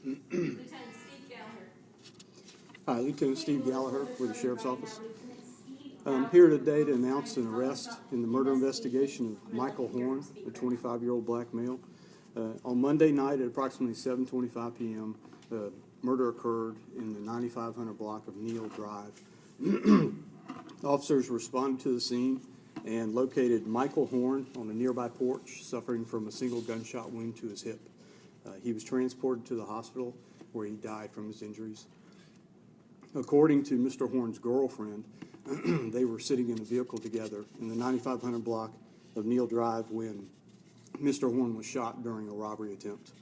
Lieutenant Steve Gallagher. Hi, Lieutenant Steve Gallagher with the Sheriff's Office. I'm here today to announce an arrest in the murder investigation of Michael Horn, a 25-year-old black male. On Monday night at approximately 7:25 p.m., the murder occurred in the 9500 block of Neal Drive. Officers responded to the scene and located Michael Horn on a nearby porch, suffering from a single gunshot wound to his hip. He was transported to the hospital where he died from his injuries. According to Mr. Horn's girlfriend, they were sitting in a vehicle together in the 9500 block of Neal Drive when Mr. Horn was shot during a robbery attempt.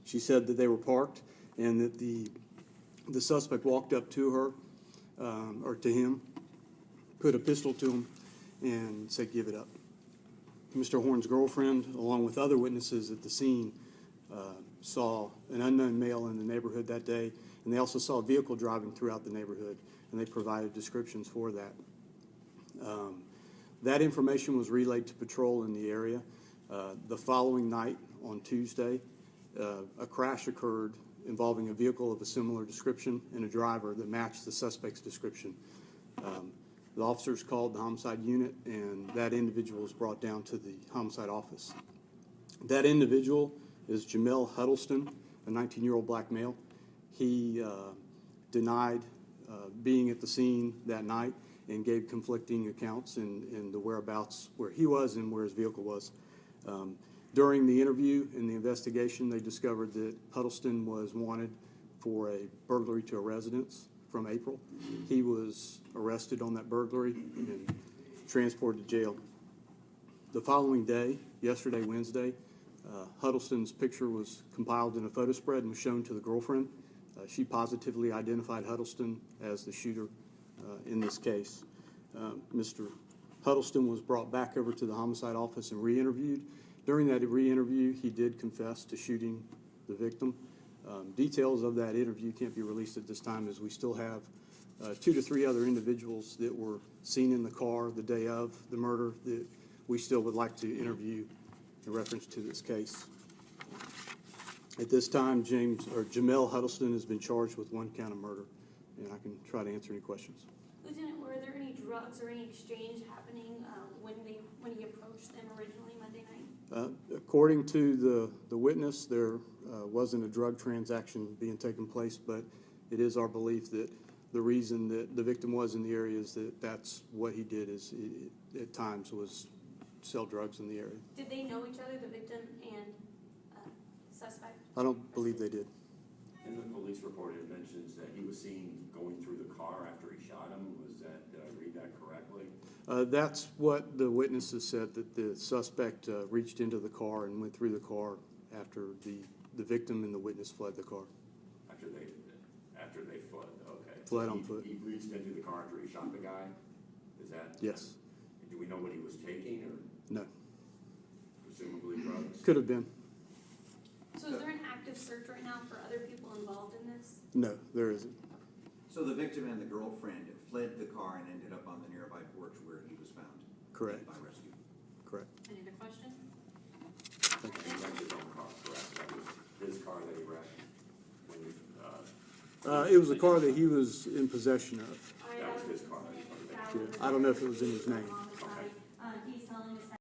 She said that they were parked and that the suspect walked up to her, or to him, put a pistol to him, and said, "Give it up." Mr. Horn's girlfriend, along with other witnesses at the scene, saw an unknown male in the neighborhood that day, and they also saw a vehicle driving throughout the neighborhood, and they provided descriptions for that. That information was relayed to patrol in the area. The following night, on Tuesday, a crash occurred involving a vehicle of a similar description and a driver that matched the suspect's description. The officers called the homicide unit, and that individual was brought down to the homicide office. That individual is Jamel Huddleston, a 19-year-old black male. He denied being at the scene that night and gave conflicting accounts in the whereabouts where he was and where his vehicle was. During the interview and the investigation, they discovered that Huddleston was wanted for a burglary to a residence from April. He was arrested on that burglary and transported to jail. The following day, yesterday, Wednesday, Huddleston's picture was compiled in a photo spread and was shown to the girlfriend. She positively identified Huddleston as the shooter in this case. Mr. Huddleston was brought back over to the homicide office and re-interviewed. During that re-interview, he did confess to shooting the victim. Details of that interview can't be released at this time, as we still have 2 to 3 other individuals that were seen in the car the day of the murder that we still would like to interview in reference to this case. At this time, Jamel Huddleston has been charged with 1 count of murder, and I can try to answer any questions. Lieutenant, were there any drugs or any exchange happening when he approached them originally Monday night? According to the witness, there wasn't a drug transaction being taken place, but it is our belief that the reason that the victim was in the area is that that's what he did, is at times was sell drugs in the area. Did they know each other, the victim and suspect? I don't believe they did. In the police report, it mentions that he was seen going through the car after he shot him. Was that, read that correctly? That's what the witnesses said, that the suspect reached into the car and went through the car after the victim and the witness fled the car. After they fled, okay. Fled on foot. He reached into the car after he shot the guy? Is that? Yes. Do we know what he was taking, or No. presumably drugs? Could have been. So is there an active search right now for other people involved in this? No, there isn't. So the victim and the girlfriend fled the car and ended up on the nearby porch where he was found? Correct. By rescue? Correct. Any other questions? And he wrecked his own car, correct? That was his car that he wrecked when you, It was a car that he was in possession of. that was his car. I don't know if it was in his name.